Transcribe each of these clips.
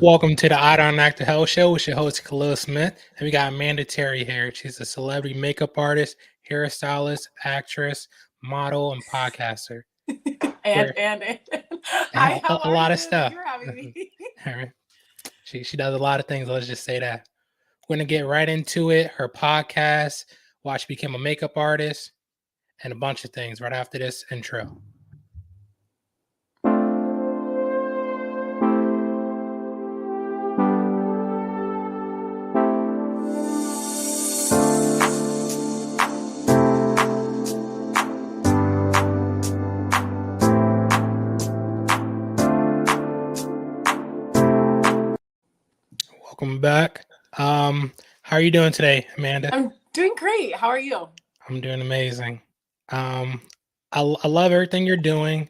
Welcome to the Eye on Actor Health Show with your host, Khalil Smith. And we got Amanda Terry here. She's a celebrity makeup artist, hairstylist, actress, model, and podcaster. And hi, how a are lot you? of stuff. Thank you for having me. All right. She does a lot of things. Let's just say that. We're going to get right into it. Her podcast, why she became a makeup artist, and a bunch of things right after this intro. Welcome back. How are you doing today, Amanda? I'm doing great. How are you? I'm doing amazing. I love everything you're doing.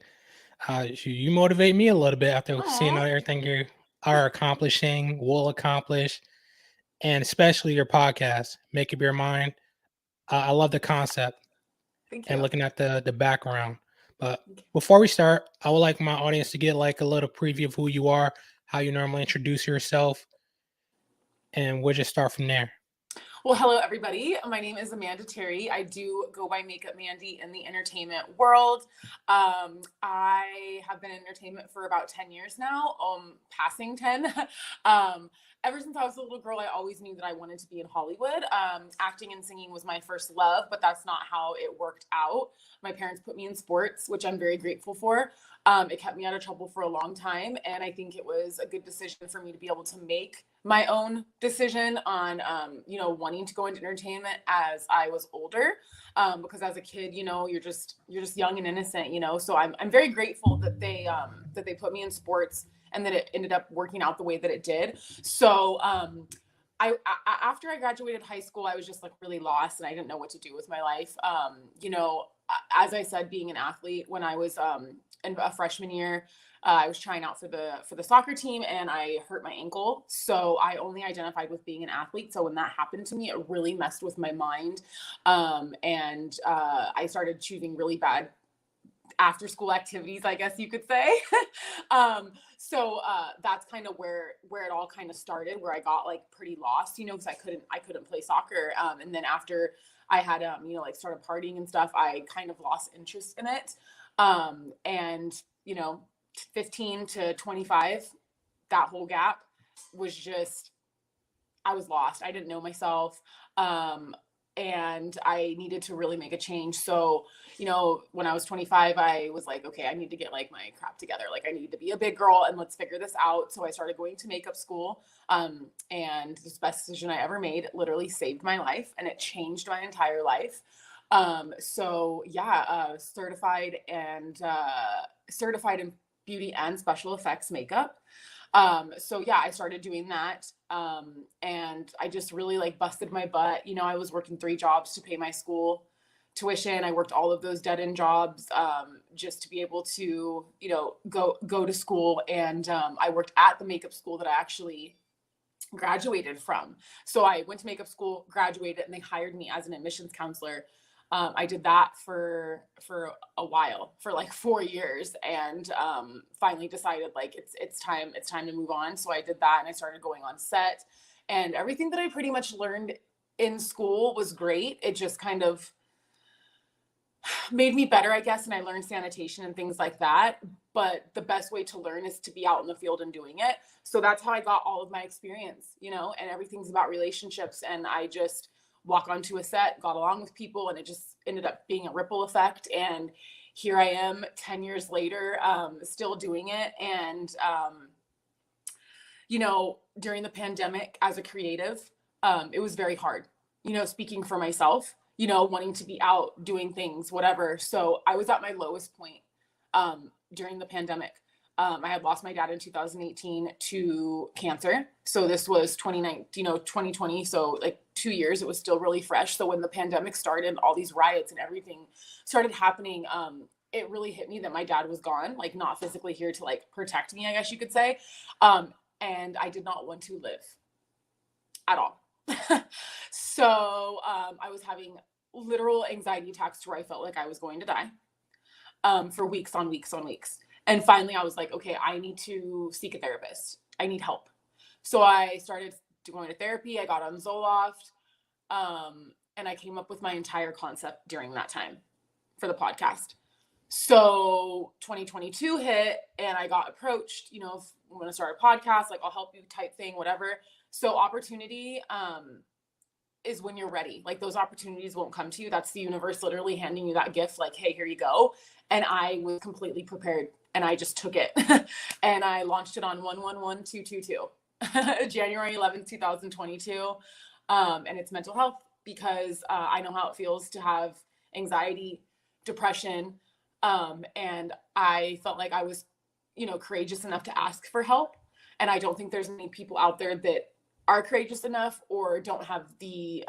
You motivate me a little bit after seeing everything you are accomplishing, will accomplish, and especially your podcast, Make Up Your Mind. I love the concept. Thank you. And looking at the background. But before we start, I would like my audience to get like a little preview of who you are, how you normally introduce yourself, and we'll just start from there. Well, hello, everybody. My name is Amanda Terry. I do go by Makeup Mandy in the entertainment world. I have been in entertainment for about 10 years now, passing 10. Ever since I was a little girl, I always knew that I wanted to be in Hollywood. Acting and singing was my first love, but that's not how it worked out. My parents put me in sports, which I'm very grateful for. It kept me out of trouble for a long time, and I think it was a good decision for me to be able to make my own decision on, wanting to go into entertainment as I was older, because as a kid, you're just young and innocent, so I'm very grateful that they put me in sports and that it ended up working out the way that it did. So, after I graduated high school, I was just like really lost and I didn't know what to do with my life. As I said, being an athlete when I was, in a freshman year, I was trying out for the soccer team and I hurt my ankle. So I only identified with being an athlete. So when that happened to me, it really messed with my mind. I started choosing really bad after school activities, I guess you could say. So that's kind of where it all kind of started, where I got like pretty lost, because I couldn't play soccer. And then after I had, started partying and stuff, I kind of lost interest in it. 15 to 25, that whole gap was just, I was lost. I didn't know myself. And I needed to really make a change. So, when I was 25, I was like, okay, I need to get like my crap together. Like I need to be a big girl and let's figure this out. So I started going to makeup school. And it's the best decision I ever made. It literally saved my life and it changed my entire life. Certified in beauty and special effects makeup. I started doing that. And I just really like busted my butt. I was working 3 jobs to pay my school tuition. I worked all of those dead end jobs, just to be able to, go to school. And, I worked at the makeup school that I actually graduated from. So I went to makeup school, graduated, and they hired me as an admissions counselor. I did that for a while, for like 4 years, and finally decided like it's time to move on. So I did that and I started going on set, and everything that I pretty much learned in school was great. It just kind of made me better, I guess, and I learned sanitation and things like that. But the best way to learn is to be out in the field and doing it. So that's how I got all of my experience, and everything's about relationships. And I just walk onto a set, got along with people, and it just ended up being a ripple effect. And here I am 10 years later, still doing it. And, during the pandemic as a creative, it was very hard, speaking for myself, wanting to be out doing things, whatever. So I was at my lowest point during the pandemic. I had lost my dad in 2018 to cancer. So this was 2020. So like 2 years, it was still really fresh. So when the pandemic started, all these riots and everything started happening, it really hit me that my dad was gone, like not physically here to like protect me, I guess you could say. And I did not want to live at all. So I was having literal anxiety attacks where I felt like I was going to die for weeks on weeks on weeks. And finally I was like, okay, I need to seek a therapist. I need help. So I started going to therapy. I got on Zoloft. And I came up with my entire concept during that time for the podcast. So 2022 hit and I got approached, you know, if I'm going to start a podcast, like I'll help you type thing, whatever. So opportunity, is when you're ready. Like those opportunities won't come to you. That's the universe literally handing you that gift. Like, hey, here you go. And I was completely prepared and I just took it and I launched it on 1/1/2/22, January 11th, 2022. And it's mental health because I know how it feels to have anxiety, depression. And I felt like I was, you know, courageous enough to ask for help. And I don't think there's many people out there that are courageous enough or don't have the,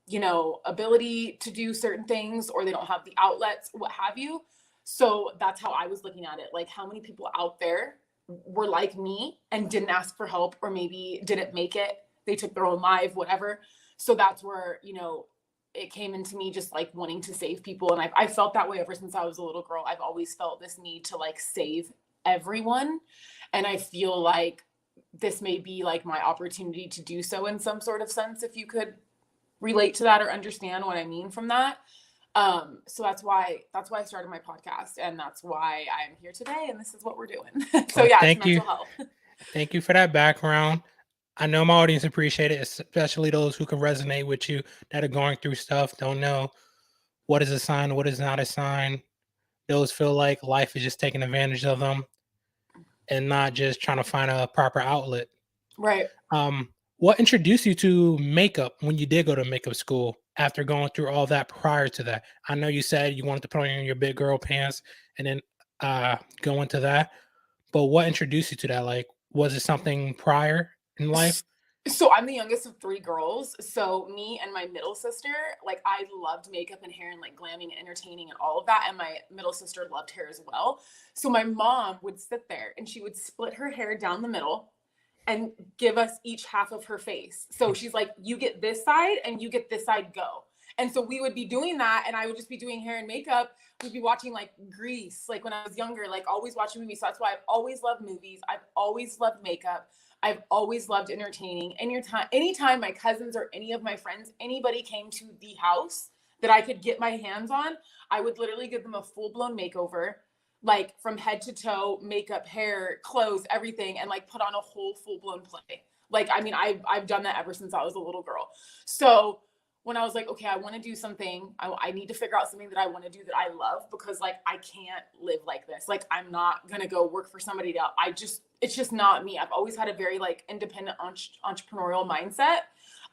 you know, ability to do certain things, or they don't have the outlets, what have you. So that's how I was looking at it. Like, how many people out there were like me and didn't ask for help, or maybe didn't make it. They took their own life, whatever. So that's where, you know, it came into me just like wanting to save people. And I felt that way ever since I was a little girl. I've always felt this need to like save everyone. And I feel like this may be like my opportunity to do so in some sort of sense, if you could relate to that or understand what I mean from that. So that's why I started my podcast, and that's why I'm here today, and this is what we're doing. So Well, yeah, it's thank you. mental health. Thank you for that background. I know my audience appreciate it, especially those who can resonate with you that are going through stuff, don't know what is a sign, what is not a sign. Those feel like life is just taking advantage of them and not just trying to find a proper outlet. Right. What introduced you to makeup when you did go to makeup school after going through all that prior to that? I know you said you wanted to put on your big girl pants and then go into that, but what introduced you to that? Like, was it something prior in life? So I'm the youngest of three girls. So me and my middle sister, like I loved makeup and hair and like glamming and entertaining and all of that. And my middle sister loved hair as well. So my mom would sit there and she would split her hair down the middle and give us each half of her face. So she's like, you get this side and you get this side, go. And so we would be doing that, and I would just be doing hair and makeup. We'd be watching like Grease, like when I was younger, like always watching movies. So that's why I've always loved movies. I've always loved makeup. I've always loved entertaining. Anytime my cousins or any of my friends, anybody came to the house that I could get my hands on, I would literally give them a full-blown makeover, like from head to toe, makeup, hair, clothes, everything, and like put on a whole full-blown play. Like, I mean, I've done that ever since I was a little girl. So when I was like, okay, I want to do something, I need to figure out something that I want to do that I love, because like, I can't live like this. Like, I'm not going to go work for somebody else. It's just not me. I've always had a very like independent entrepreneurial mindset.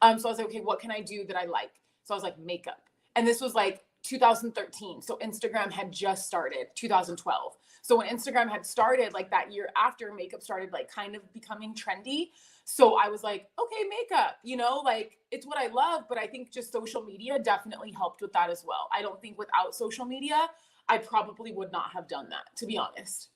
So I was like, okay, what can I do that I like? So I was like, makeup. And this was like 2013. So Instagram had just started, 2012. So when Instagram had started, like that year after, makeup started like kind of becoming trendy. So I was like, okay, makeup, you know, like it's what I love, but I think just social media definitely helped with that as well. I don't think without social media, I probably would not have done that, to be honest.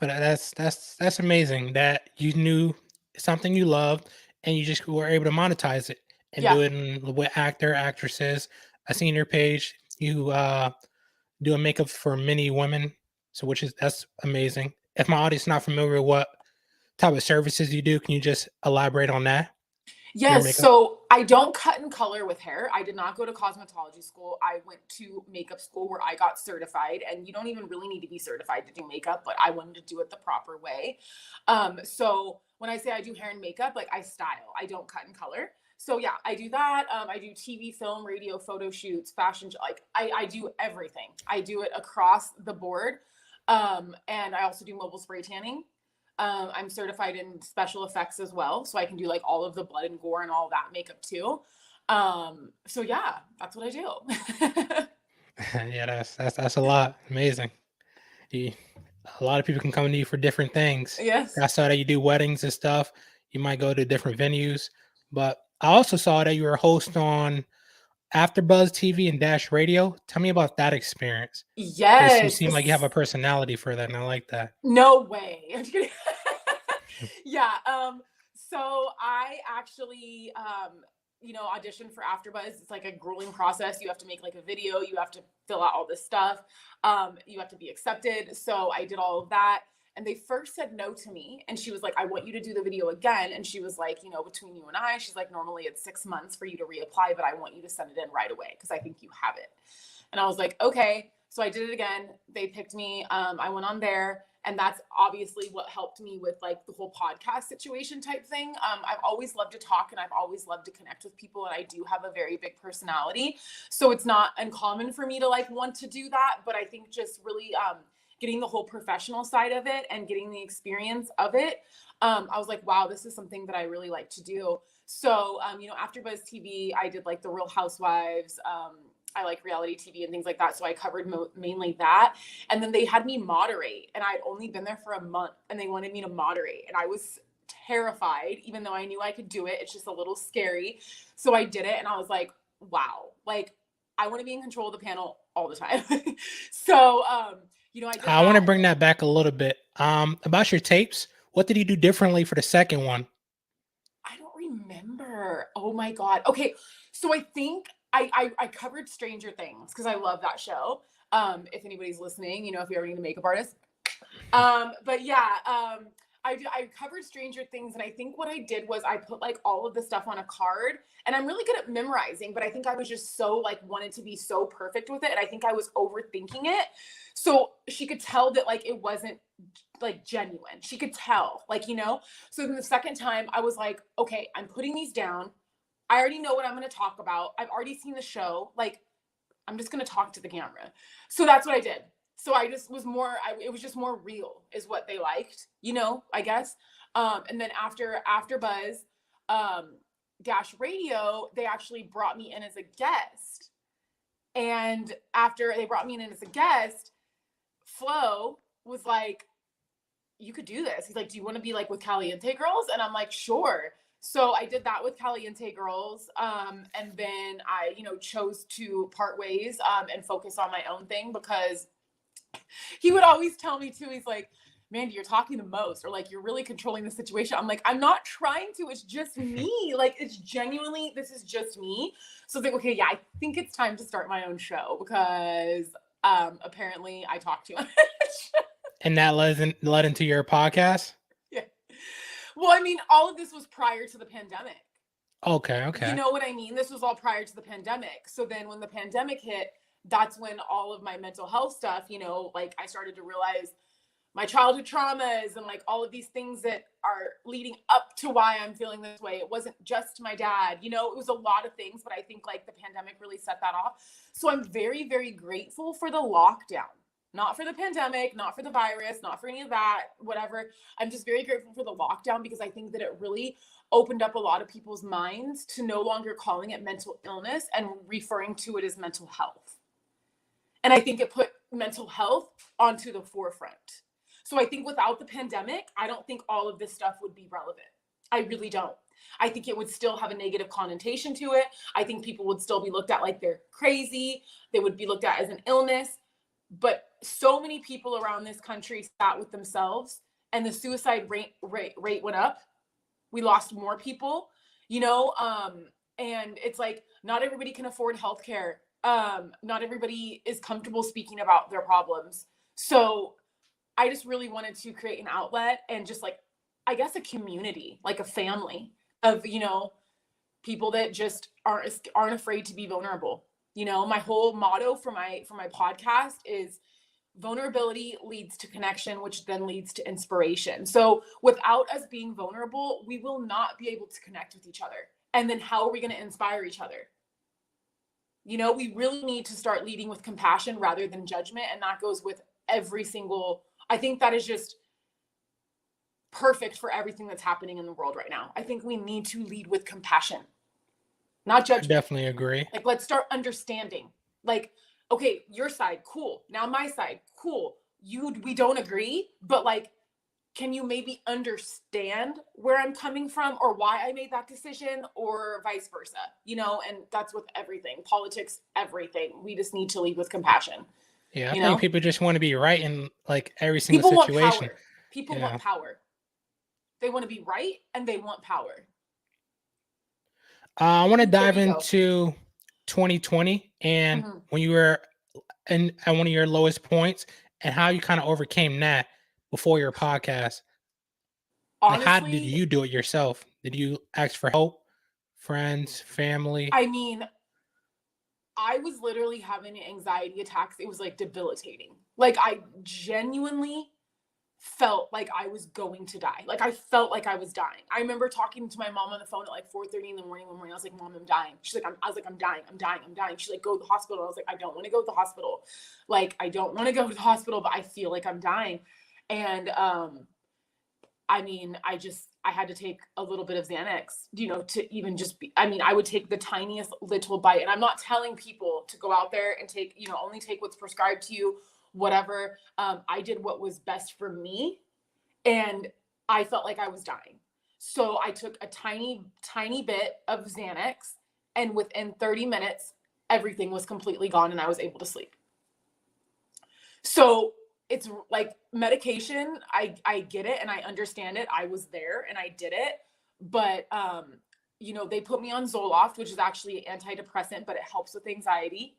But that's amazing that you knew something you loved and you just were able to monetize it and Yeah. do it with actresses. I seen your page. You doing makeup for many women, so that's amazing. If my audience is not familiar with what type of services you do, can you just elaborate on that? Your Yes. makeup? So I don't cut and color with hair. I did not go to cosmetology school. I went to makeup school where I got certified, and you don't even really need to be certified to do makeup, but I wanted to do it the proper way. So when I say I do hair and makeup, like I style, I don't cut and color. So yeah, I do that. I do TV, film, radio, photo shoots, fashion, like I do everything. I do it across the board. And I also do mobile spray tanning. I'm certified in special effects as well, so I can do like all of the blood and gore and all that makeup too. So yeah, that's what I do. Yeah, that's a lot. Amazing. You, a lot of people can come to you for different things. Yes. I saw that you do weddings and stuff. You might go to different venues, but I also saw that you were a host on Afterbuzz TV and Dash Radio. Tell me about that experience, because you Yes. seem like you have a personality for that, and I like that. No way. I'm just kidding. Yeah. So I actually, you know, auditioned for Afterbuzz. It's like a grueling process. You have to make like a video. You have to fill out all this stuff. You have to be accepted. So I did all of that. And they first said no to me. And she was like, I want you to do the video again. And she was like, you know, between you and I, she's like, normally it's 6 months for you to reapply, but I want you to send it in right away because I think you have it. And I was like, okay. So I did it again. They picked me. I went on there. And that's obviously what helped me with like the whole podcast situation type thing. I've always loved to talk and I've always loved to connect with people. And I do have a very big personality. So it's not uncommon for me to like want to do that. But I think just really getting the whole professional side of it and getting the experience of it, I was like, wow, this is something that I really like to do. So, you know, Afterbuzz TV, I did like the Real Housewives, I like reality TV and things like that. So I covered mainly that. And then they had me moderate and I'd only been there for a month and they wanted me to moderate. And I was terrified, even though I knew I could do it. It's just a little scary. So I did it and I was like, wow, like I want to be in control of the panel all the time. So, you know, I want to bring that back a little bit. About your tapes, what did you do differently for the second one? I don't remember. Oh my God. Okay. So I think I covered Stranger Things because I love that show. If anybody's listening, you know, if you ever need a makeup artist. But yeah, I covered Stranger Things, and I think what I did was I put like all of the stuff on a card, and I'm really good at memorizing, but I think I was just so like wanted to be so perfect with it, and I think I was overthinking it. So she could tell that like it wasn't like genuine. She could tell, like, you know. So then the second time I was like, okay, I'm putting these down. I already know what I'm going to talk about. I've already seen the show. Like, I'm just going to talk to the camera. So that's what I did. So I just was more, it was just more real is what they liked, you know, I guess. And then after Buzz Dash Radio, they actually brought me in as a guest. And after they brought me in as a guest, Flo was like, you could do this. He's like, do you want to be like with Caliente Girls? And I'm like, sure. So I did that with Caliente Girls. And then I, you know, chose to part ways and focus on my own thing because he would always tell me too, he's like, Mandy, you're talking the most, or like, you're really controlling the situation. I'm like, I'm not trying to, it's just me. Like, it's genuinely, this is just me. So I was like, okay, yeah, I think it's time to start my own show because apparently I talk too much. And that led into your podcast? Yeah. Well, I mean, all of this was prior to the pandemic. Okay. You know what I mean? This was all prior to the pandemic. So then when the pandemic hit, that's when all of my mental health stuff, you know, like I started to realize my childhood traumas and like all of these things that are leading up to why I'm feeling this way. It wasn't just my dad, you know, it was a lot of things, but I think like the pandemic really set that off. So I'm very, very grateful for the lockdown. Not for the pandemic, not for the virus, not for any of that, whatever. I'm just very grateful for the lockdown because I think that it really opened up a lot of people's minds to no longer calling it mental illness and referring to it as mental health. And I think it put mental health onto the forefront. So I think without the pandemic, I don't think all of this stuff would be relevant. I really don't. I think it would still have a negative connotation to it. I think people would still be looked at like they're crazy. They would be looked at as an illness. But so many people around this country sat with themselves and the suicide rate went up. We lost more people, you know, and it's like not everybody can afford healthcare. Not everybody is comfortable speaking about their problems. So I just really wanted to create an outlet and just like, I guess a community, like a family of, you know, people that just aren't afraid to be vulnerable. You know, my whole motto for my podcast is vulnerability leads to connection, which then leads to inspiration. So without us being vulnerable, we will not be able to connect with each other. And then how are we going to inspire each other? You know, we really need to start leading with compassion rather than judgment. And that goes with every single, I think that is just perfect for everything that's happening in the world right now. I think we need to lead with compassion, not judgment. I definitely agree. Like, let's start understanding. Like, okay, your side, cool. Now my side, cool. We don't agree, but like, can you maybe understand where I'm coming from or why I made that decision or vice versa? You know, and that's with everything, politics, everything. We just need to lead with compassion. Yeah, I think people just want to be right in like every single situation. Want power. People want power. They want to be right and they want power. I want to dive into 2020 and when you were at one of your lowest points and how you kind of overcame that. before your podcast, like how did Honestly, you do it yourself? Did you ask for help, friends, family? I mean, I was literally having anxiety attacks. It was like debilitating. Like I genuinely felt like I was going to die. Like I felt like I was dying. I remember talking to my mom on the phone at like 4:30 in the morning one morning. I was like, Mom, I'm dying. She's like, I was like, I'm dying. I'm dying. I'm dying. She's like, go to the hospital. I was like, I don't want to go to the hospital. Like, I don't want to go to the hospital, but I feel like I'm dying. And I mean, I had to take a little bit of Xanax, you know, to even just be, I mean, I would take the tiniest little bite. And I'm not telling people to go out there and take, you know, only take what's prescribed to you, whatever. I did what was best for me. And I felt like I was dying. So I took a tiny, tiny bit of Xanax. And within 30 minutes, everything was completely gone and I was able to sleep. So it's like medication. I get it and I understand it. I was there and I did it. But, you know, they put me on Zoloft, which is actually an antidepressant, but it helps with anxiety.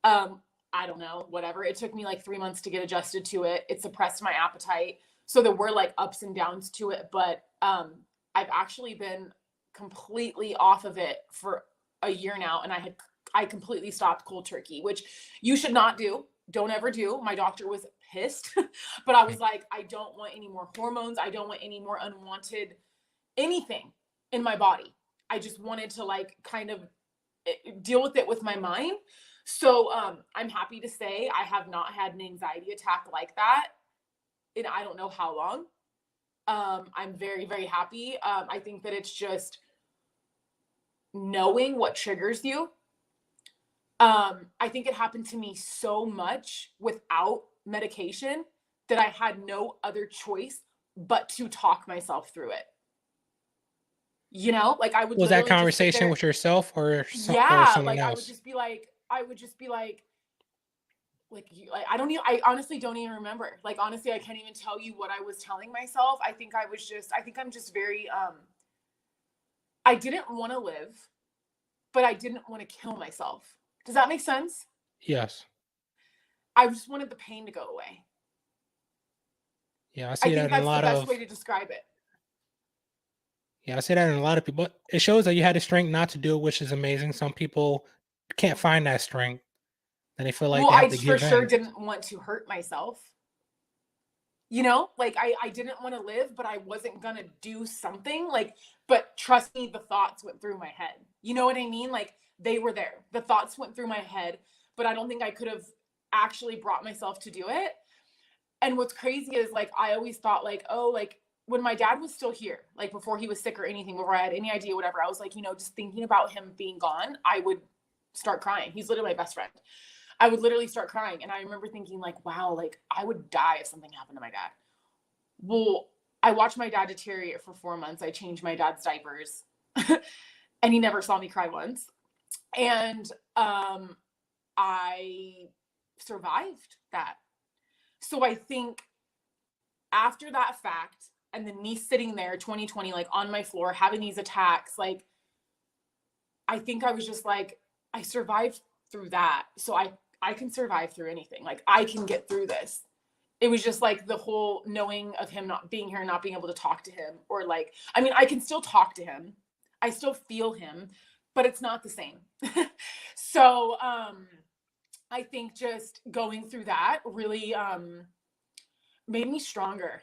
I don't know, whatever. It took me like 3 months to get adjusted to it. It suppressed my appetite. So there were like ups and downs to it, but I've actually been completely off of it for a year now. And I completely stopped cold turkey, which you should not do. Don't ever do. My doctor was pissed, but I was like, I don't want any more hormones. I don't want any more unwanted anything in my body. I just wanted to like kind of deal with it with my mind. So I'm happy to say I have not had an anxiety attack like that in I don't know how long. I'm very, very happy. I think that it's just knowing what triggers you. I think it happened to me so much without medication that I had no other choice but to talk myself through it. You know, like I would Was that literally just sit conversation there. with yourself or or Yeah, someone like I would else? just be like, I don't even, I honestly don't even remember. Like, honestly, I can't even tell you what I was telling myself. I think I'm just very, I didn't want to live, but I didn't want to kill myself. Does that make sense? Yes. I just wanted the pain to go away. Yeah, I I see that think in a that's the lot best of way to describe it. yeah, I see that in a lot of people. It shows that you had the strength not to do it, which is amazing. Some people can't find that strength and they feel like Well, they have I to for give sure in. didn't want to hurt myself. You know, like I didn't want to live, but I wasn't gonna do something. Like, but trust me, the thoughts went through my head. You know what I mean? Like they were there. The thoughts went through my head, but I don't think I could have actually brought myself to do it. And what's crazy is like I always thought like, oh, like when my dad was still here, like before he was sick or anything, before I had any idea, whatever, I was like, you know, just thinking about him being gone, I would start crying. He's literally my best friend. I would literally start crying. And I remember thinking, like, wow, like I would die if something happened to my dad. Well, I watched my dad deteriorate for 4 months. I changed my dad's diapers and he never saw me cry once. And I survived that. So I think after that fact, and then me sitting there 2020, like on my floor, having these attacks, like, I think I was just like, I survived through that. So I can survive through anything. Like, I can get through this. It was just like the whole knowing of him not being here, not being able to talk to him, or like, I mean, I can still talk to him. I still feel him, but it's not the same. So, I think just going through that really, made me stronger.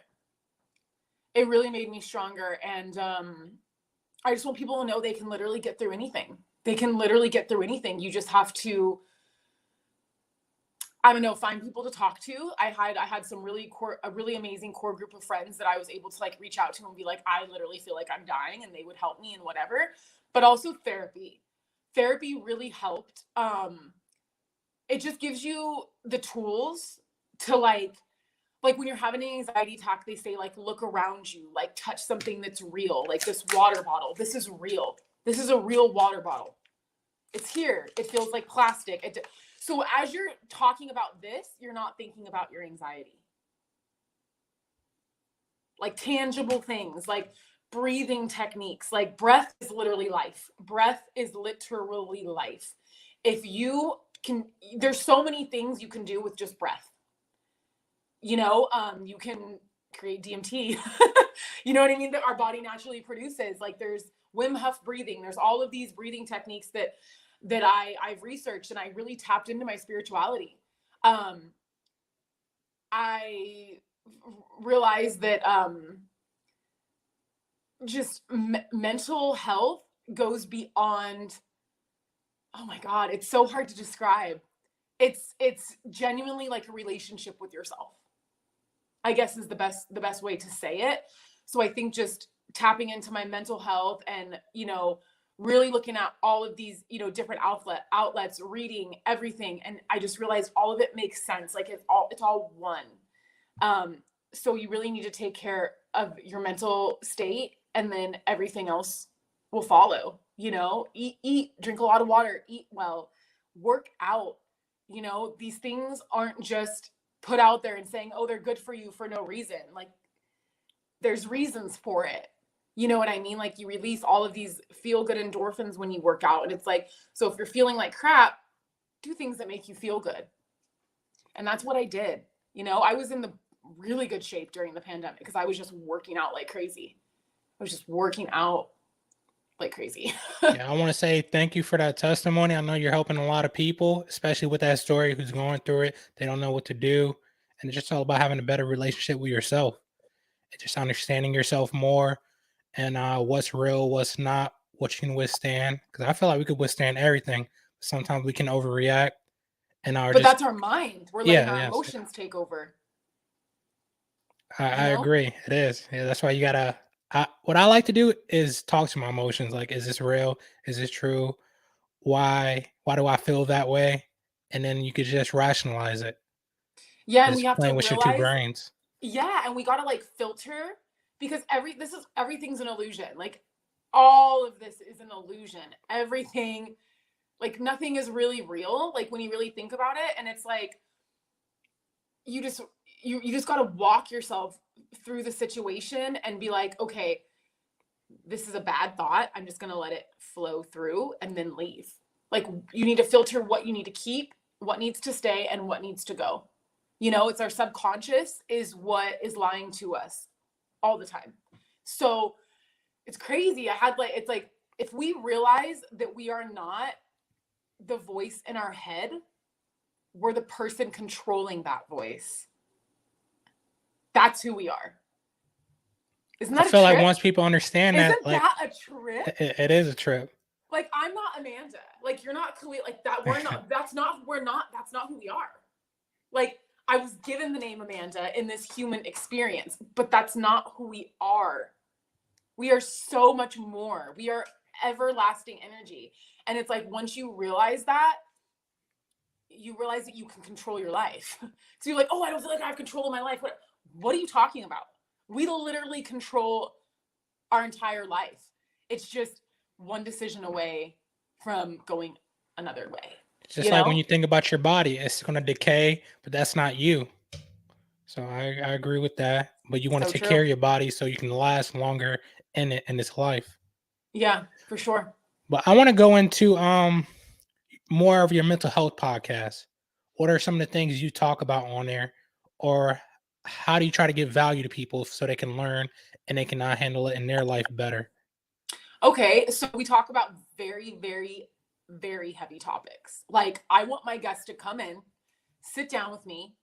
It really made me stronger. And I just want people to know they can literally get through anything. They can literally get through anything. You just have to, I don't know, find people to talk to. I had some a really amazing core group of friends that I was able to like reach out to and be like, I literally feel like I'm dying, and they would help me and whatever. But also therapy. Therapy really helped. It just gives you the tools to like when you're having an anxiety attack, they say like look around you, like touch something that's real, like this water bottle. This is real. This is a real water bottle. It's here. It feels like plastic. So as you're talking about this, you're not thinking about your anxiety. Like tangible things, like breathing techniques, like breath is literally life. Breath is literally life. If you can, there's so many things you can do with just breath. You know, you can create DMT. You know what I mean? That our body naturally produces. Like there's Wim Hof breathing. There's all of these breathing techniques that I've researched, and I really tapped into my spirituality. I realized that just mental health goes beyond, oh my God, it's so hard to describe. It's genuinely like a relationship with yourself, I guess is the best way to say it. So I think just tapping into my mental health and, you know, really looking at all of these, you know, different outlets, reading everything. And I just realized all of it makes sense. Like it's all one. So you really need to take care of your mental state, and then everything else will follow. You know, eat, drink a lot of water, eat well, work out. You know, these things aren't just put out there and saying, oh, they're good for you for no reason. Like there's reasons for it. You know what I mean? Like you release all of these feel good endorphins when you work out. And it's like, so if you're feeling like crap, do things that make you feel good. And that's what I did. You know, I was in the really good shape during the pandemic because I was just working out like crazy. I was just working out like crazy. Yeah, I want to say thank you for that testimony. I know you're helping a lot of people, especially with that story, who's going through it. They don't know what to do. And it's just all about having a better relationship with yourself and just understanding yourself more, and what's real, what's not, what you can withstand. Because I feel like we could withstand everything. Sometimes we can overreact and But that's our mind. We're letting our yes, emotions take over. I agree. It is. Yeah, that's why you gotta. What I like to do is talk to my emotions. Like, is this real? Is this true? Why? Why do I feel that way? And then you could just rationalize it. Yeah, and we Just have to playing with your two realize, brains. yeah, and we got to like filter, because everything's an illusion. Like all of this is an illusion. Everything, like nothing is really real, like when you really think about it. And it's like you just got to walk yourself through the situation and be like, okay, this is a bad thought. I'm just going to let it flow through and then leave. Like you need to filter what you need to keep, what needs to stay, and what needs to go. You know, it's our subconscious is what is lying to us all the time. So it's crazy. It's like, if we realize that we are not the voice in our head, we're the person controlling that voice. That's who we are. Isn't that I feel a trip? like once people understand Isn't that, like, that a trip? it is a trip. Like I'm not Amanda. Like you're not Khalil. Like that. That's not who we are. Like I was given the name Amanda in this human experience, but that's not who we are. We are so much more. We are everlasting energy. And it's like, once you realize that, you realize that you can control your life. So you're like, oh, I don't feel like I have control of my life. What are you talking about? We literally control our entire life. It's just one decision away from going another way. It's just like when you think about your body, it's going to decay, but that's not you. So I agree with that. But you want to take care of your body so you can last longer in this life. Yeah, for sure. But I want to go into more of your mental health podcast. What are some of the things you talk about on there, or how do you try to give value to people so they can learn and they can handle it in their life better? Okay, so we talk about very, very, very heavy topics. Like I want my guests to come in, sit down with me,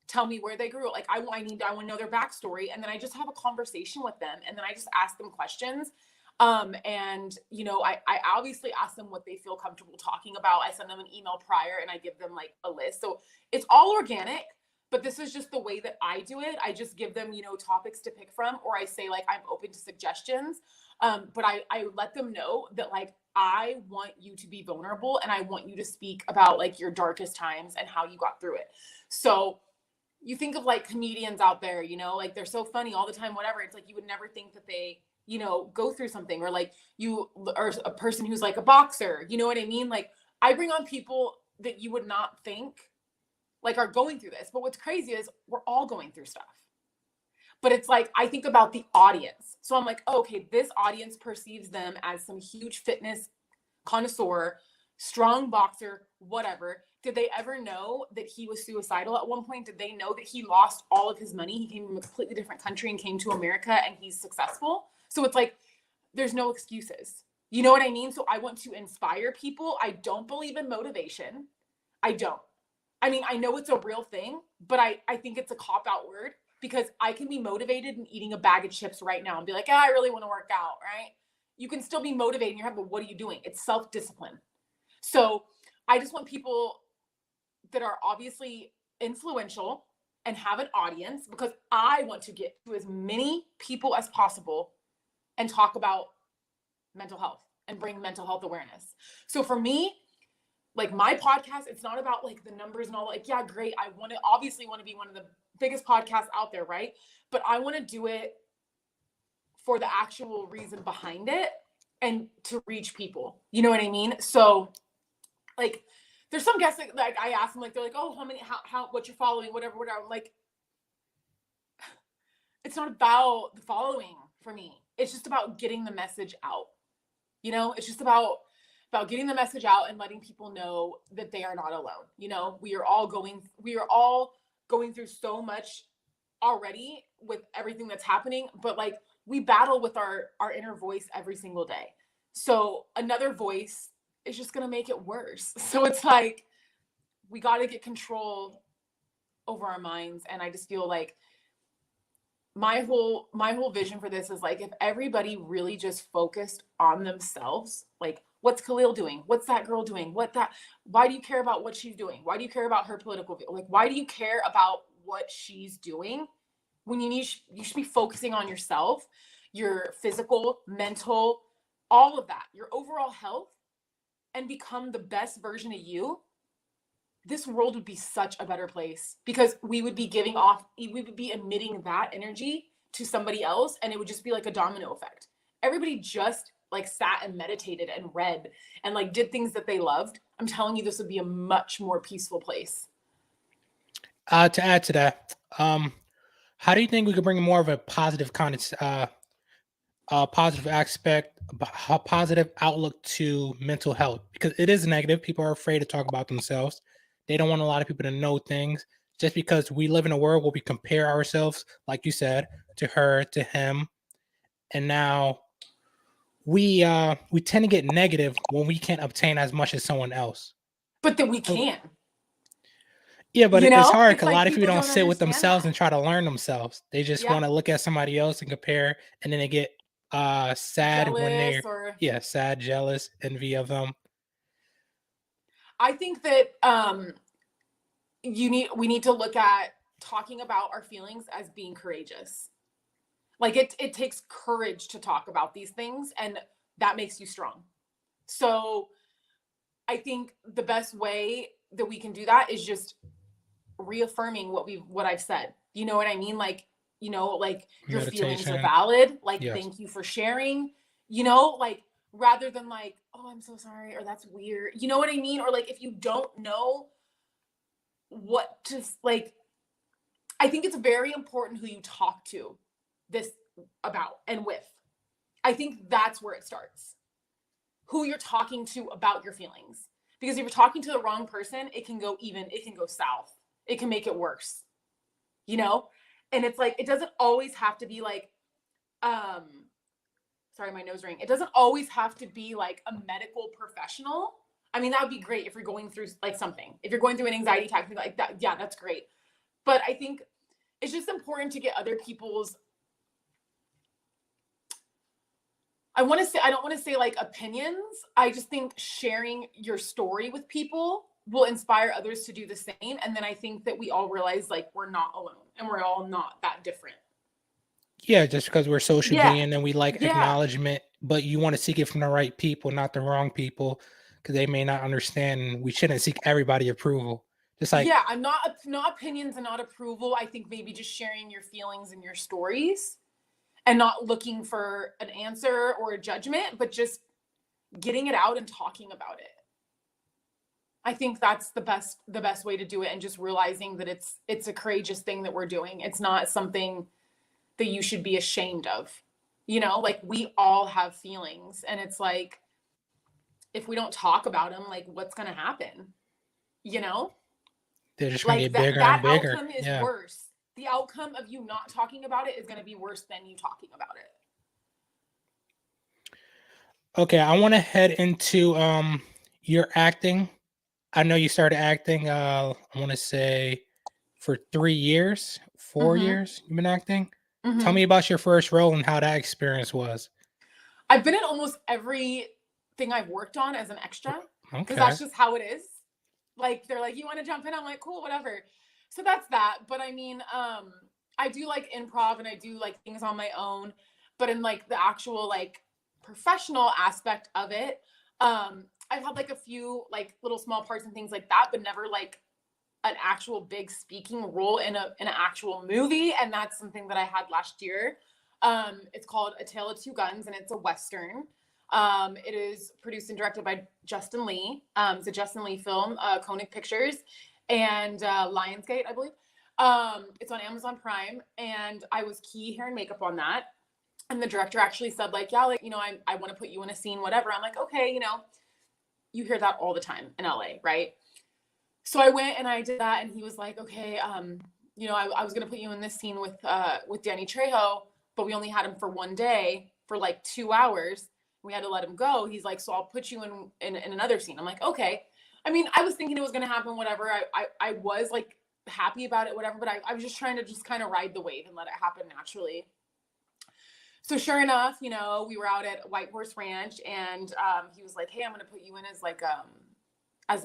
tell me where they grew up. Like I want to know their backstory, and then I just have a conversation with them, and then I just ask them questions. And you know, I obviously ask them what they feel comfortable talking about. I send them an email prior and I give them like a list. So it's all organic, but this is just the way that I do it. I just give them, you know, topics to pick from, or I say like, I'm open to suggestions. But I let them know that like, I want you to be vulnerable and I want you to speak about like your darkest times and how you got through it. So you think of like comedians out there, you know, like they're so funny all the time, whatever. It's like, you would never think that they, you know, go through something, or like you are a person who's like a boxer, you know what I mean? Like I bring on people that you would not think like are going through this. But what's crazy is we're all going through stuff. But it's like, I think about the audience. So I'm like, oh, okay, this audience perceives them as some huge fitness connoisseur, strong boxer, whatever. Did they ever know that he was suicidal at one point? Did they know that he lost all of his money? He came from a completely different country and came to America and he's successful. So it's like, there's no excuses. You know what I mean? So I want to inspire people. I don't believe in motivation. I don't. I mean, I know it's a real thing, but I think it's a cop-out word, because I can be motivated and eating a bag of chips right now and be like, I really want to work out, right? You can still be motivated in your head, but what are you doing? It's self-discipline. So I just want people that are obviously influential and have an audience, because I want to get to as many people as possible and talk about mental health and bring mental health awareness. So for me, like my podcast, it's not about like the numbers and all, like, yeah, great. I obviously want to be one of the biggest podcasts out there, right? But I want to do it for the actual reason behind it and to reach people. You know what I mean? So like, there's some guests that, like, I ask them, like, they're like, oh, how, what you're following, whatever. I'm like, it's not about the following for me. It's just about getting the message out. You know, it's just about getting the message out and letting people know that they are not alone. You know, we are all going through so much already with everything that's happening, but like we battle with our inner voice every single day. So another voice is just going to make it worse. So it's like, we got to get control over our minds. And I just feel like my whole vision for this is like, if everybody really just focused on themselves, like, what's Khalil doing? What's that girl doing? Why do you care about what she's doing? Why do you care about her political view? Like, why do you care about what she's doing when you should be focusing on yourself, your physical, mental, all of that, your overall health, and become the best version of you? This world would be such a better place, because we would be emitting that energy to somebody else, and it would just be like a domino effect. Everybody just like sat and meditated and read and like did things that they loved. I'm telling you, this would be a much more peaceful place. To add to that, how do you think we could bring more of a positive positive aspect, a positive outlook to mental health? Because it is negative. People are afraid to talk about themselves. They don't want a lot of people to know things, just because we live in a world where we compare ourselves, like you said, to her, to him. And now we tend to get negative when we can't obtain as much as someone else. But that we can. Yeah, but it's hard because like a lot of people don't sit with understand themselves that. and try to learn themselves. They just want to look at somebody else and compare, and then they get sad when they're sad, jealous, envy of them. I think that we need to look at talking about our feelings as being courageous. Like it takes courage to talk about these things, and that makes you strong. So I think the best way that we can do that is just reaffirming what I've said. You know what I mean? Like, you know, like your feelings are valid. Like, thank you for sharing, you know, like rather than like, oh, I'm so sorry, or that's weird. You know what I mean? Or like, if you don't know what to like, I think it's very important who you talk to this about and with. I think that's where it starts. Who you're talking to about your feelings. Because if you're talking to the wrong person, it can go south. It can make it worse, you know? And it's like, it doesn't always have to be like, sorry, my nose ring. It doesn't always have to be like a medical professional. I mean, that would be great if you're going through like something. If you're going through an anxiety attack, like that, yeah, that's great. But I think it's just important to get other people's, I don't want to say like opinions. I just think sharing your story with people will inspire others to do the same. And then I think that we all realize like we're not alone and we're all not that different. Yeah, just because we're social being and we like acknowledgement, but you want to seek it from the right people, not the wrong people, because they may not understand. And we shouldn't seek everybody approval. Just like, yeah, I'm not opinions and not approval. I think maybe just sharing your feelings and your stories and not looking for an answer or a judgment, but just getting it out and talking about it. I think that's the best way to do it, and just realizing that it's a courageous thing that we're doing. It's not something that you should be ashamed of. You know, like we all have feelings, and it's like if we don't talk about them, like what's going to happen? You know, They're just gonna like get bigger that and bigger. outcome is Yeah. worse. The outcome of you not talking about it is going to be worse than you talking about it. Okay, I want to head into your acting. I know you started acting I want to say for 3 years, 4 Mm-hmm. years you've been acting. Tell Mm-hmm. me about your first role and how that experience was. I've been in almost everything I've worked on as an extra because Okay. that's just how it is. Like they're like, you want to jump in? I'm like, cool, whatever. So that's that. But I mean, I do like improv and I do like things on my own, but in like the actual like professional aspect of it, I've had like a few like little small parts and things like that, but never like an actual big speaking role in an actual movie. And that's something that I had last year. It's called A Tale of Two Guns and it's a Western. It is produced and directed by Justin Lee. It's a Justin Lee film, Koenig Pictures and Lionsgate, I believe. It's on Amazon Prime, and I was key hair and makeup on that. And the director actually said, like, yeah, like, you know, I want to put you in a scene, whatever. I'm like, okay, you know, you hear that all the time in LA, right? So I went and I did that, and he was like, okay, you know, I was gonna put you in this scene with Danny Trejo, but we only had him for one day for like 2 hours. We had to let him go. He's like, so I'll put you in another scene. I'm like, okay. I mean, I was thinking it was gonna happen, whatever. I was like happy about it, whatever, but I was just trying to just kind of ride the wave and let it happen naturally. So sure enough, you know, we were out at White Horse Ranch, and he was like, hey, I'm gonna put you in as like as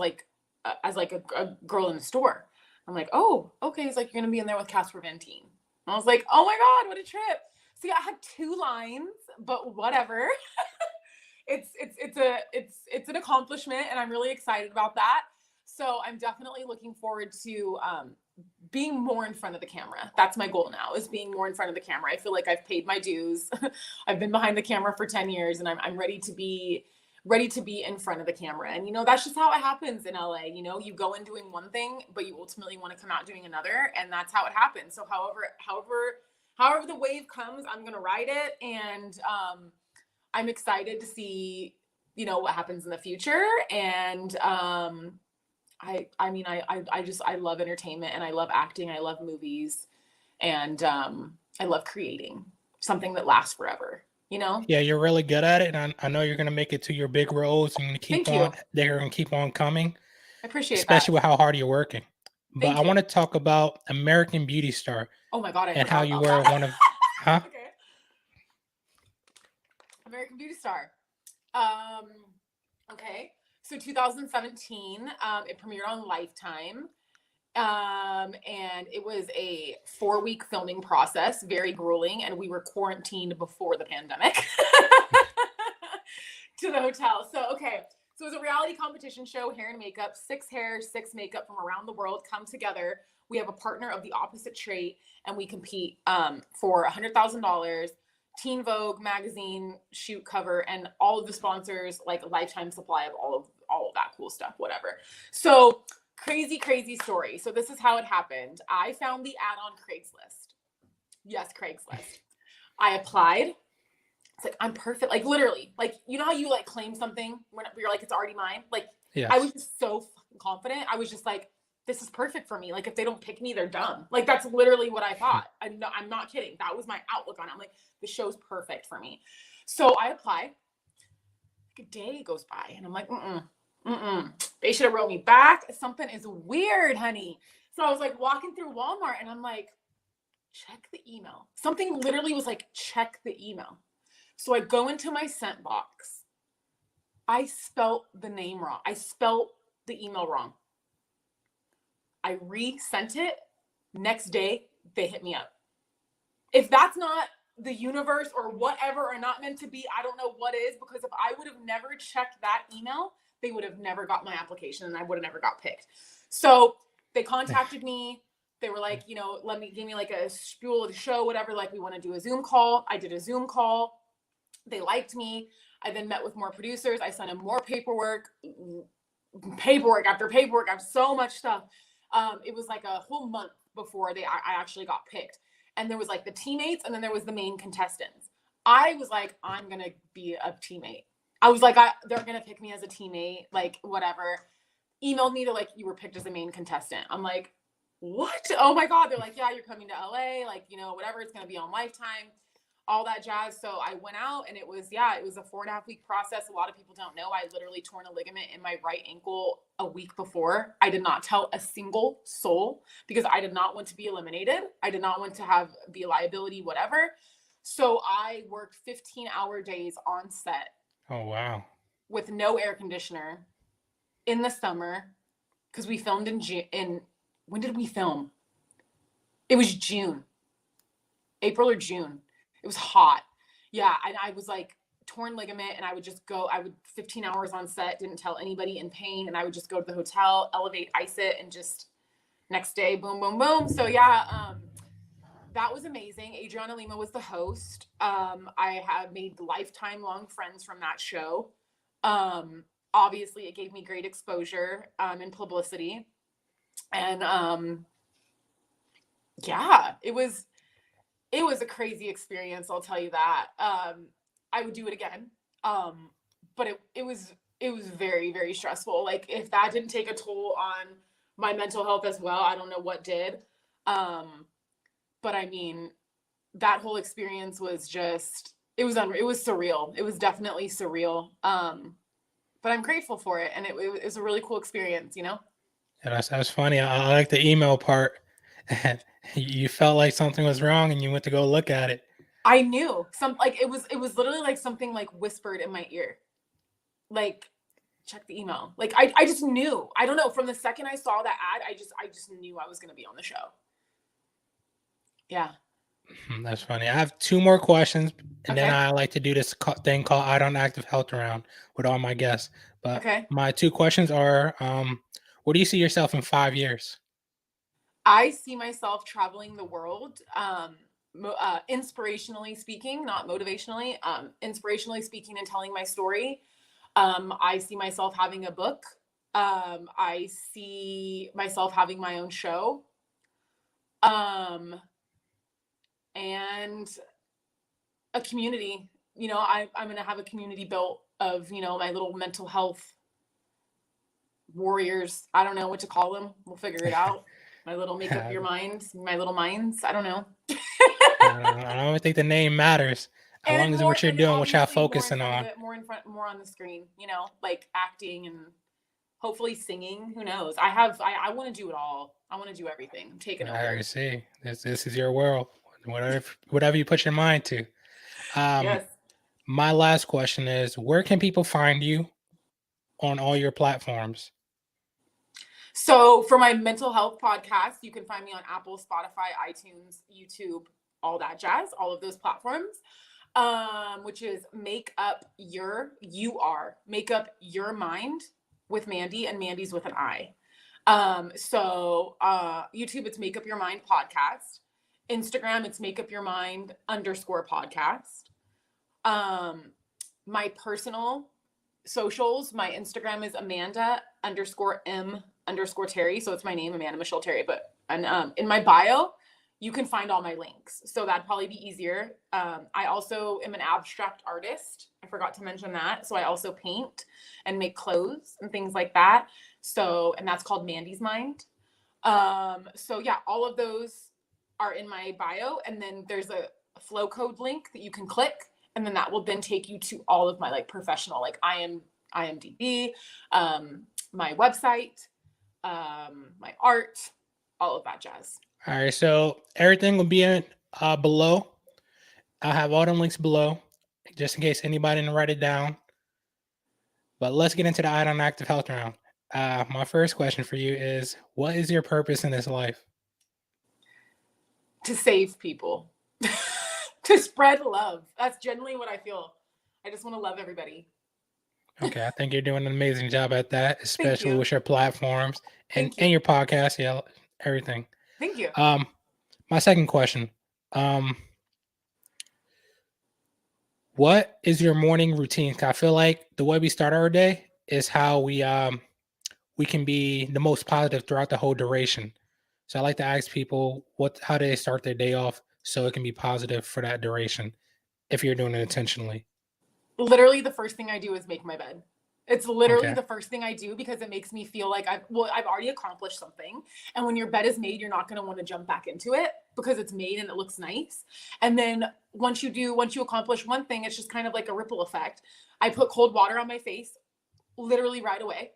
like a girl in the store. I'm like, oh, okay. He's like, you're gonna be in there with Casper Van Teen. I was like, oh my god, what a trip. So yeah, I had 2 lines, but whatever. It's an accomplishment, and I'm really excited about that. So I'm definitely looking forward to being more in front of the camera. That's my goal now, is being more in front of the camera. I feel like I've paid my dues. I've been behind the camera for 10 years, and I'm ready to be in front of the camera. And you know, that's just how it happens in LA. You know, you go in doing one thing, but you ultimately want to come out doing another, and that's how it happens. So however the wave comes, I'm gonna ride it, and I'm excited to see, you know, what happens in the future. And I mean, I love entertainment, and I love acting. I love movies, and I love creating something that lasts forever. You know? Yeah, you're really good at it, and I know you're gonna make it to your big roles, and you're gonna keep Thank you. on. They're gonna keep on coming, I appreciate that. especially with how hard you're working. But I Thank you. want to talk about American Beauty Star Oh my god, I and how forgot you about were that. one of, huh? Okay. American Beauty Star. Um, okay. So 2017, it premiered on Lifetime. And it was a 4-week filming process, very grueling, and we were quarantined before the pandemic to the hotel. So, okay. So it was a reality competition show, hair and makeup, 6 hair, 6 makeup from around the world come together. We have a partner of the opposite trait, and we compete for $100,000, Teen Vogue magazine shoot cover, and all of the sponsors, like a lifetime supply of all of that cool stuff, whatever. So crazy story. So this is how it happened. I found the ad on Craigslist. Yes, Craigslist. I applied. It's like, I'm perfect. Like literally, like, you know how you like claim something when you're like, it's already mine. Like Yes. I was just so fucking confident. I was just like, this is perfect for me. Like if they don't pick me, they're dumb. Like that's literally what I thought. I'm not kidding. That was my outlook on it. I'm like, the show's perfect for me. So I apply. Like a day goes by, and I'm like, they should have wrote me back. Something is weird, honey. So I was like walking through Walmart, and I'm like, check the email. Something literally was like, check the email. So I go into my sent box. I spelt the name wrong. I spelt the email wrong. I resent it. Next day, they hit me up. If that's not the universe or whatever, or not meant to be, I don't know what is, because if I would have never checked that email, they would have never got my application, and I would have never got picked. So they contacted me. They were like, you know, give me like a spiel of the show, whatever. Like, we want to do a Zoom call. I did a Zoom call. They liked me. I then met with more producers. I sent them more paperwork after paperwork. I have so much stuff. It was like a whole month before I actually got picked. And there was like the teammates, and then there was the main contestants. I was like, I'm going to be a teammate. I was like, they're going to pick me as a teammate, like whatever. Emailed me to like, you were picked as the main contestant. I'm like, what? Oh my God. They're like, yeah, you're coming to LA. Like, you know, whatever. It's going to be on Lifetime, all that jazz. So I went out and it was a 4.5 week process. A lot of people don't know. I literally torn a ligament in my right ankle a week before. I did not tell a single soul because I did not want to be eliminated. I did not want to be a liability, whatever. So I worked 15-hour days on set. Oh, wow. With no air conditioner in the summer because we filmed in June. When did we film? It was June, April or June. It was hot. Yeah. And I was like torn ligament and I would just go, 15 hours on set, didn't tell anybody, in pain. And I would just go to the hotel, elevate, ice it, and just next day, boom, boom, boom. So yeah, that was amazing. Adriana Lima was the host. I have made lifetime long friends from that show. Obviously it gave me great exposure, and publicity. And, yeah, it was a crazy experience. I'll tell you that. I would do it again. But it was very, very stressful. Like if that didn't take a toll on my mental health as well, I don't know what did. But I mean, that whole experience was just, it was surreal. It was definitely surreal. But I'm grateful for it. And it was a really cool experience, you know? Yeah, that's funny. I like the email part. You felt like something was wrong and you went to go look at it. I knew it was literally like something like whispered in my ear, like, check the email. Like, I just knew, I don't know. From the second I saw that ad, I just knew I was going to be on the show. Yeah. That's funny. I have 2 more questions, and Okay. then I like to do this thing called I Don't Active Health Round with all my guests. But okay. My 2 questions are, where do you see yourself in 5 years? I see myself traveling the world, inspirationally speaking, not motivationally, inspirationally speaking, and telling my story. I see myself having a book. I see myself having my own show. And a community, you know, I'm going to have a community built of, you know, my little mental health warriors. I don't know what to call them. We'll figure it out. My little make up your minds, my little minds. I don't know. I don't think the name matters. As long as what you're doing, what y'all focusing on. More on the screen, you know, like acting and hopefully singing. Who knows? I want to do it all. I want to do everything. I'm taking over. I see. This is your world. Whatever you put your mind to. Yes. My last question is, where can people find you on all your platforms? So for my mental health podcast, you can find me on Apple, Spotify, iTunes, YouTube, all that jazz, all of those platforms, which is Make Up Your Mind with Mandy, and Mandy's with an I. So YouTube, it's Make Up Your Mind podcast. Instagram, it's Make Up Your Mind _podcast. My personal socials, my Instagram is Amanda _M_Terry. So it's my name, Amanda Michelle Terry. But in my bio, you can find all my links. So that'd probably be easier. I also am an abstract artist. I forgot to mention that. So I also paint and make clothes and things like that. So, and that's called Mandy's Mind. So yeah, all of those are in my bio. And then there's a flow code link that you can click. And then that will then take you to all of my like professional, like IMDb, my website, my art, all of that jazz. All right. So everything will be in below. I'll have all them links below just in case anybody didn't write it down. But let's get into the I Don't Active Health Round. My first question for you is, what is your purpose in this life? To save people. To spread love. That's generally what I feel. I just want to love everybody. Okay, I think you're doing an amazing job at that, especially with your platforms and your podcast. Yeah, everything. Thank you. My second question. What is your morning routine? I feel like the way we start our day is how we can be the most positive throughout the whole duration. So I like to ask people how do they start their day off so it can be positive for that duration if you're doing it intentionally. Literally the first thing I do is make my bed. It's literally Okay. the first thing I do because it makes me feel like I've already accomplished something. And when your bed is made, you're not going to want to jump back into it because it's made and it looks nice. And then once you accomplish one thing, it's just kind of like a ripple effect. I put cold water on my face literally right away.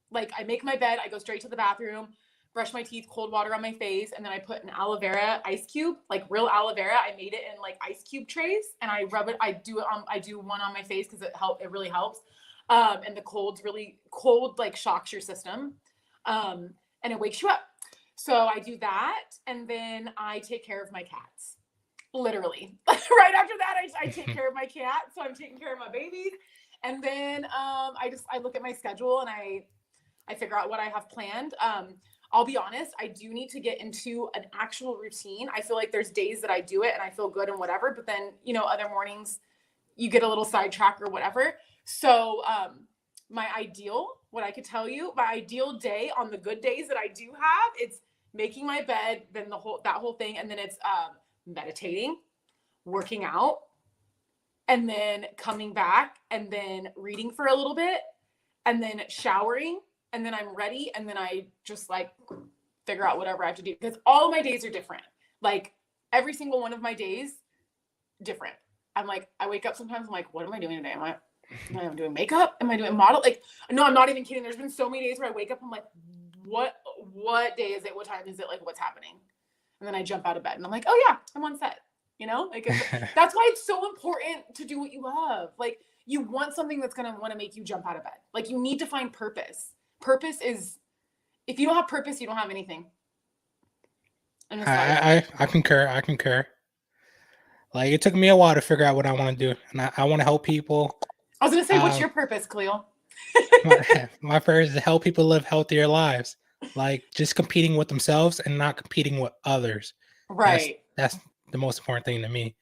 Like I make my bed, I go straight to the bathroom, brush my teeth, cold water on my face, and then I put an aloe vera ice cube, like real aloe vera. I made it in like ice cube trays, and I rub it. I do one on my face because it really helps. And the cold's really cold, like shocks your system, and it wakes you up. So I do that, and then I take care of my cats. Literally, right after that, I take care of my cat. So I'm taking care of my babies, and then I look at my schedule and I figure out what I have planned. I'll be honest, I do need to get into an actual routine. I feel like there's days that I do it and I feel good and whatever, but then, other mornings you get a little sidetracked or whatever. So, what I could tell you, my ideal day on the good days that I do have, it's making my bed, then that whole thing. And then it's, meditating, working out, and then coming back and then reading for a little bit and then showering. And then I'm ready. And then I just like figure out whatever I have to do because all of my days are different. Like every single one of my days, different. I'm like, I wake up sometimes. I'm like, what am I doing today? Am I doing makeup? Am I doing model? Like, no, I'm not even kidding. There's been so many days where I wake up. I'm like, what day is it? What time is it? Like, what's happening? And then I jump out of bed and I'm like, oh yeah, I'm on set. That's why it's so important to do what you love. Like you want something that's going to want to make you jump out of bed. Like you need to find purpose. Purpose is, if you don't have purpose, you don't have anything. I concur. Like it took me a while to figure out what I want to do, and I want to help people. I was gonna say, what's your purpose, Khalil? my purpose is to help people live healthier lives. Like just competing with themselves and not competing with others. Right. That's the most important thing to me.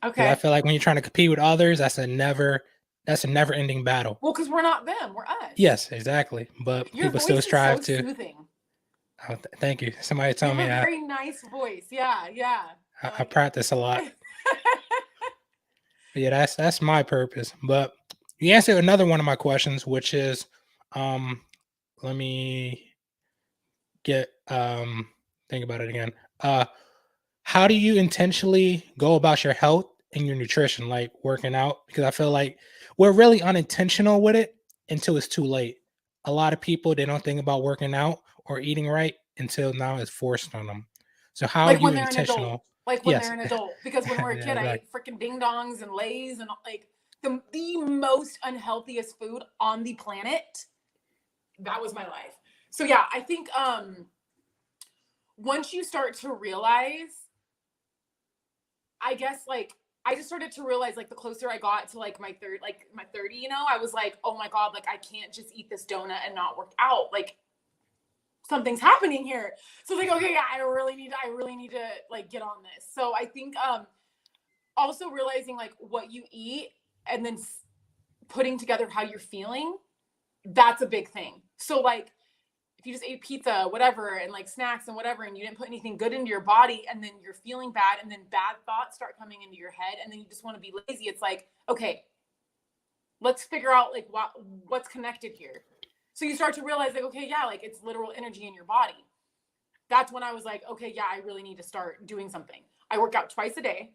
Okay. I feel like when you're trying to compete with others, that's a never-ending battle. Well, because we're not them, we're us. Yes, exactly. But your people voice still is strive so to. Soothing. Oh, thank you. Somebody told me that. that. Very nice voice. Yeah. I practice a lot. Yeah, that's my purpose. But you answered another one of my questions, which is, let me get think about it again. How do you intentionally go about your health and your nutrition, like working out? Because I feel like we're really unintentional with it until it's too late. A lot of people, they don't think about working out or eating right until now it's forced on them. So how are like you when they're an adult. intentional? Like when they're an adult. Because when we're a kid, exactly. I ate freaking ding dongs and Lays and like the most unhealthiest food on the planet. That was my life. So yeah, I think once you start to realize, I guess like I just started to realize like the closer I got to like my 30, I was like, oh my God, like I can't just eat this donut and not work out. Like something's happening here. So like, okay, yeah, I really need to like get on this. So I think also realizing like what you eat and then putting together how you're feeling, that's a big thing. So like if you just ate pizza, whatever, and like snacks and whatever, and you didn't put anything good into your body, and then you're feeling bad, and then bad thoughts start coming into your head, and then you just want to be lazy. It's like, okay, let's figure out like what's connected here. So you start to realize like, okay, yeah, like it's literal energy in your body. That's when I was like, okay, yeah, I really need to start doing something. I work out twice a day.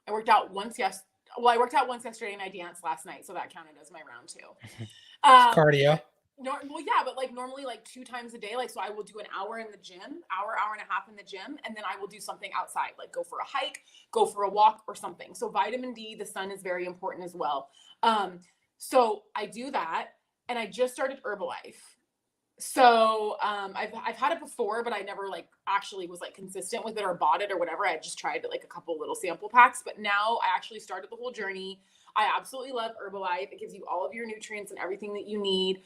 I worked out once yesterday and I danced last night. So that counted as my round 2. Cardio. But like normally like 2 times a day. Like, so I will do an hour in the gym, hour and a half in the gym. And then I will do something outside, like go for a hike, go for a walk or something. So vitamin D, the sun is very important as well. So I do that. And I just started Herbalife. So I've had it before, but I never like actually was like consistent with it or bought it or whatever. I just tried like a couple little sample packs, but now I actually started the whole journey. I absolutely love Herbalife. It gives you all of your nutrients and everything that you need.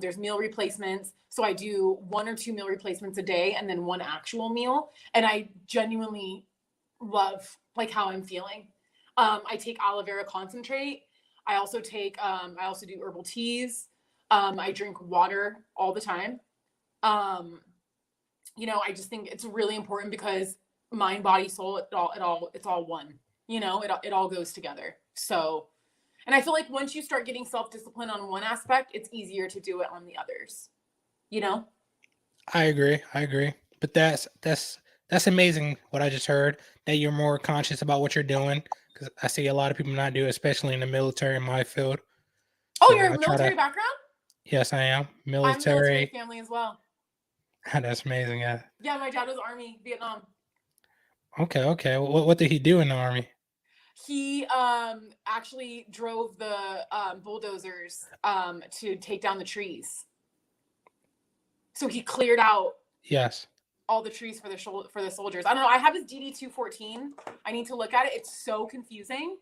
There's meal replacements. So I do 1 or 2 meal replacements a day and then 1 actual meal. And I genuinely love like how I'm feeling. I take aloe vera concentrate. I also do herbal teas. I drink water all the time. I just think it's really important because mind, body, soul, it's all one, it all goes together. So, And I feel like once you start getting self-discipline on one aspect, it's easier to do it on the others, you know? I agree. I agree. But that's amazing what I just heard, that you're more conscious about what you're doing, because I see a lot of people not do it, especially in the military in my field. Oh, So you're I try military to. background? Yes, I am I'm military military. family as well. That's amazing. Yeah. Yeah, my dad was Army, Vietnam. Okay. Okay. What did he do in the army? He actually drove the bulldozers to take down the trees. So he cleared out Yes. all the trees for the soldiers. I don't know. I have his DD-214. I need to look at it. It's so confusing.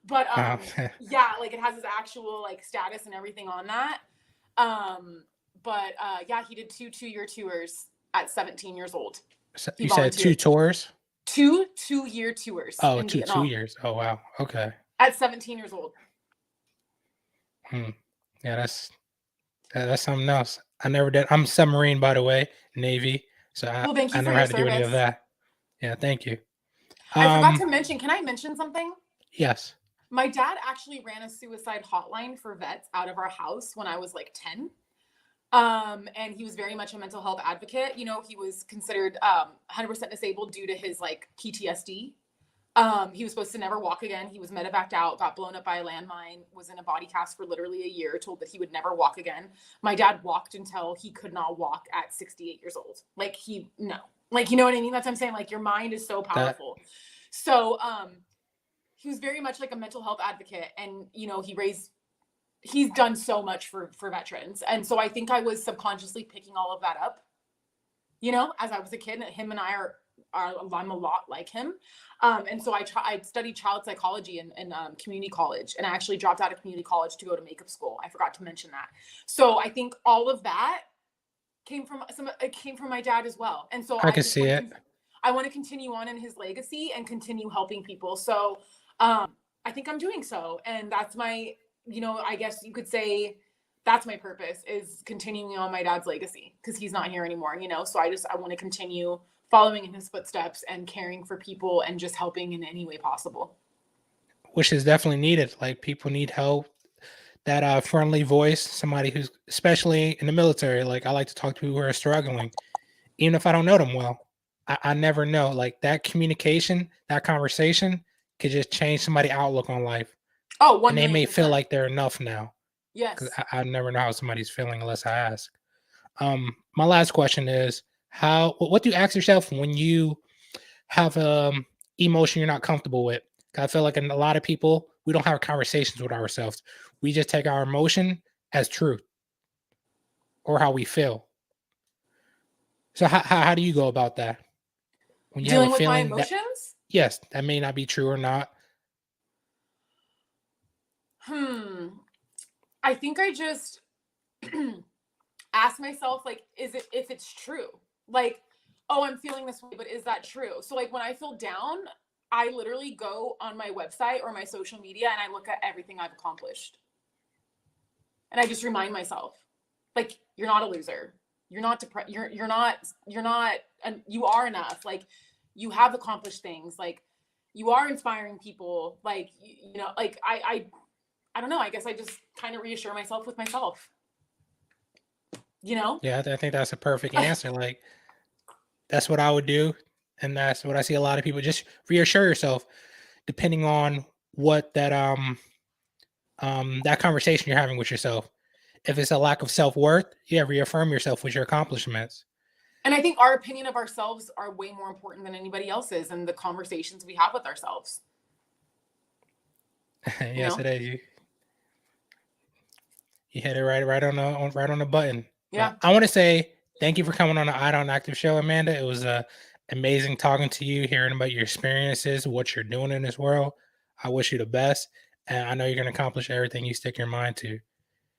But yeah, like it has his actual like status and everything on that. But yeah, he did two 2-year tours at 17 years old. So you said 2 tours? Two 2-year tours. Oh, in two Vietnam 2 years. Oh wow. Okay. at 17 years old. Yeah, that's something else. I never did. I'm submarine, by the way, Navy. So Well, thank I you for never your had to do any of service. that. Yeah, thank you. I forgot to mention, can I mention something? Yes. My dad actually ran a suicide hotline for vets out of our house when I was like 10. And he was very much a mental health advocate. You know, he was considered 100% disabled due to his like PTSD. He was supposed to never walk again. He was medevaced out, got blown up by a landmine, was in a body cast for literally a year, told that he would never walk again. My dad walked until he could not walk at 68 years old. Like like, you know what I mean? That's what I'm saying. Like your mind is so powerful. So, he was very much like a mental health advocate, and, you know, he's done so much for veterans. And so I think I was subconsciously picking all of that up, you know, as I was a kid. And him and I'm a lot like him. And so I studied child psychology in community college, and I actually dropped out of community college to go to makeup school. I forgot to mention that. So I think all of that came from my dad as well. And so I can see it. I want to continue on in his legacy and continue helping people. So I think I'm doing so. And that's my, you know, I guess you could say that's my purpose, is continuing on my dad's legacy, because he's not here anymore, you know? So I want to continue following in his footsteps and caring for people and just helping in any way possible. Which is definitely needed. Like people need help. That friendly voice, somebody who's, especially in the military, like I like to talk to people who are struggling, even if I don't know them well. I never know. Like that communication, that conversation could just change somebody's outlook on life. Oh, and they may feel like they're enough now. Yes. Because I never know how somebody's feeling unless I ask. My last question is, what do you ask yourself when you have emotion you're not comfortable with? I feel like in a lot of people, we don't have conversations with ourselves. We just take our emotion as truth or how we feel. So how do you go about that? When you dealing have a with my feeling emotions? Yes, that may not be true or not. I think I just ask myself, like, if it's true? Like, oh, I'm feeling this way, but is that true? So like when I feel down, I literally go on my website or my social media and I look at everything I've accomplished. And I just remind myself, like, you're not a loser. You're not depressed. You're not, and you are enough. Like, you have accomplished things. Like, you are inspiring people. Like, you know, like I don't know. I guess I just kind of reassure myself with myself. You know? Yeah, I think that's a perfect answer. Like, that's what I would do. And that's what I see a lot of people. Just reassure yourself, depending on what that conversation you're having with yourself. If it's a lack of self-worth, yeah, reaffirm yourself with your accomplishments. And I think our opinion of ourselves are way more important than anybody else's, and the conversations we have with ourselves. Yes, it is. You hit it right on the button. Yeah. I want to say thank you for coming on the Eye on Active show, Amanda. It was amazing talking to you, hearing about your experiences, what you're doing in this world. I wish you the best, and I know you're going to accomplish everything you stick your mind to.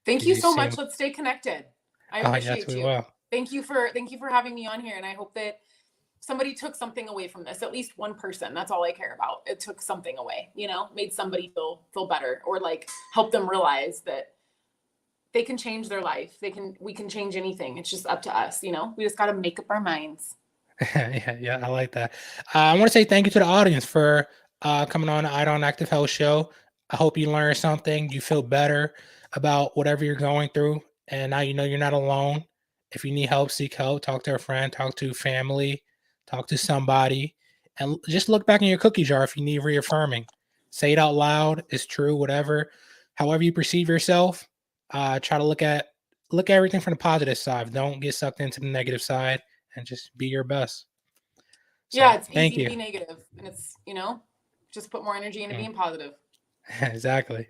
Thank you so much. Let's stay connected. I appreciate you. Will. Thank you for having me on here, and I hope that somebody took something away from this. At least one person. That's all I care about. It took something away, you know, made somebody feel better, or like help them realize that they can change their life. We can change anything. It's just up to us, you know. We just got to make up our minds. Yeah, I like that. I want to say thank you to the audience for coming on the Eye on Active Health show. I hope you learned something. You feel better about whatever you're going through. And now you know you're not alone. If you need help, seek help. Talk to a friend, talk to family, talk to somebody. And just look back in your cookie jar if you need reaffirming. Say it out loud. It's true, whatever. However you perceive yourself, try to look at everything from the positive side. Don't get sucked into the negative side and just be your best. So Yeah, it's thank easy to you. be negative, and it's, just put more energy into Mm, being positive. exactly.